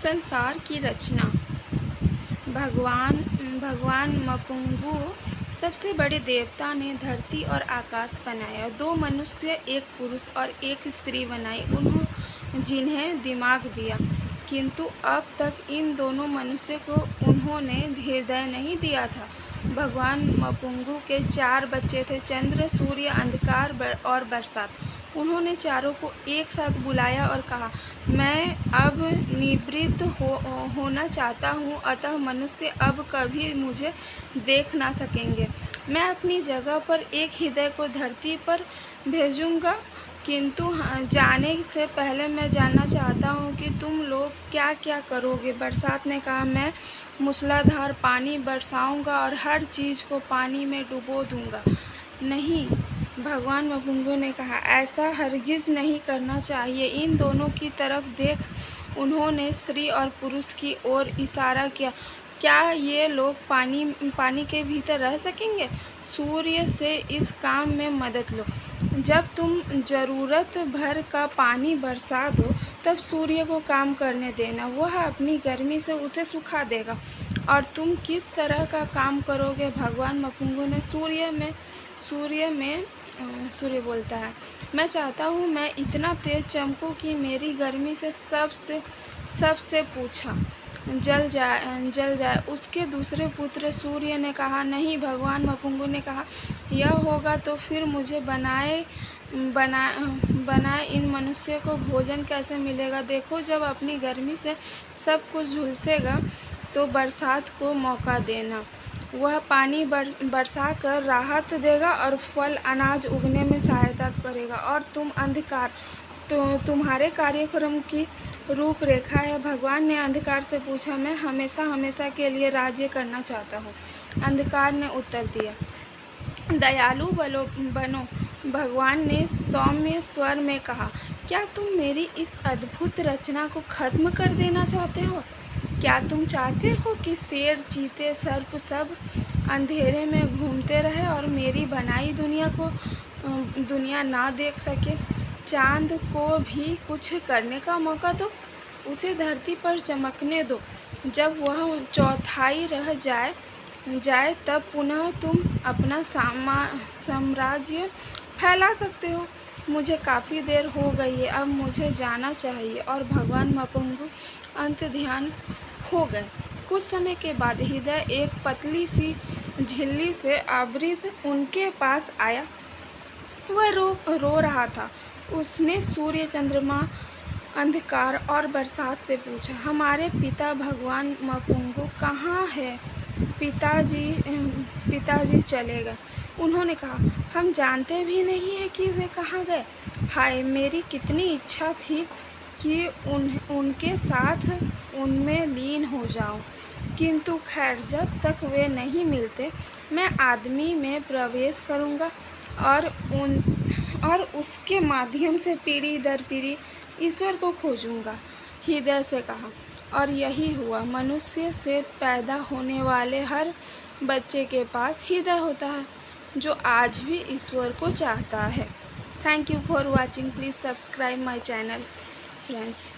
संसार की रचना। भगवान मपुंगू सबसे बड़े देवता ने धरती और आकाश बनाया। 2 मनुष्य, 1 पुरुष और 1 स्त्री बनाई, जिन्हें दिमाग दिया, किंतु अब तक इन दोनों मनुष्य को उन्होंने हृदय नहीं दिया था। भगवान मपुंगू के 4 बच्चे थे, चंद्र, सूर्य, अंधकार और बरसात। उन्होंने चारों को एक साथ बुलाया और कहा, मैं अब निवृत्त होना चाहता हूँ, अतः मनुष्य अब कभी मुझे देख ना सकेंगे। मैं अपनी जगह पर एक हृदय को धरती पर भेजूँगा, किंतु जाने से पहले मैं जानना चाहता हूँ कि तुम लोग क्या क्या करोगे। बरसात ने कहा, मैं मूसलाधार पानी बरसाऊँगा और हर चीज़ को पानी में डुबो दूँगा। नहीं, भगवान मपुंगू ने कहा, ऐसा हरगिज़ नहीं करना चाहिए। इन दोनों की तरफ देख उन्होंने स्त्री और पुरुष की ओर इशारा किया। क्या ये लोग पानी के भीतर रह सकेंगे? सूर्य से इस काम में मदद लो। जब तुम ज़रूरत भर का पानी बरसा दो, तब सूर्य को काम करने देना, वह अपनी गर्मी से उसे सुखा देगा। और तुम किस तरह का काम करोगे? भगवान मपुंगू ने सूर्य बोलता है, मैं चाहता हूँ मैं इतना तेज चमकूँ कि मेरी गर्मी से सबसे पूछा जल जाए। उसके दूसरे पुत्र सूर्य ने कहा, नहीं। भगवान मपुंगू ने कहा, यह होगा तो फिर मुझे बनाए इन मनुष्य को भोजन कैसे मिलेगा? देखो, जब अपनी गर्मी से सब कुछ झुलसेगा तो बरसात को मौका देना। वह पानी बरसा कर राहत देगा और फल अनाज उगने में सहायता करेगा। और तुम अंधकार, तो तुम्हारे कार्यक्रम की रूपरेखा है। भगवान ने अंधकार से पूछा, मैं हमेशा के लिए राज्य करना चाहता हूँ। अंधकार ने उत्तर दिया, दयालु बनो। भगवान ने सौम्य स्वर में कहा, क्या तुम मेरी इस अद्भुत रचना को खत्म कर देना चाहते हो? क्या तुम चाहते हो कि शेर, चीते, सर्प सब अंधेरे में घूमते रहे और मेरी बनाई दुनिया ना देख सके? चांद को भी कुछ करने का मौका दो, उसे धरती पर चमकने दो। जब वह चौथाई रह जाए तब पुनः तुम अपना साम्राज्य फैला सकते हो। मुझे काफ़ी देर हो गई है, अब मुझे जाना चाहिए। और भगवान मपुंगू अंत ध्यान हो गए। कुछ समय के बाद हृदय एक पतली सी झिल्ली से आवृत उनके पास आया। वह रो रहा था। उसने सूर्य, चंद्रमा, अंधकार और बरसात से पूछा, हमारे पिता भगवान मपुंगू कहाँ है? पिताजी चले गए। उन्होंने कहा, हम जानते भी नहीं हैं कि वे कहाँ गए। हाय, मेरी कितनी इच्छा थी कि उनके साथ उनमें लीन हो जाऊं, किंतु खैर, जब तक वे नहीं मिलते मैं आदमी में प्रवेश करूंगा और उसके माध्यम से पीढ़ी दर पीढ़ी ईश्वर को खोजूंगा। हृदय से कहा, और यही हुआ। मनुष्य से पैदा होने वाले हर बच्चे के पास हृदय होता है, जो आज भी ईश्वर को चाहता है। Thank you for watching. Please subscribe my channel friends.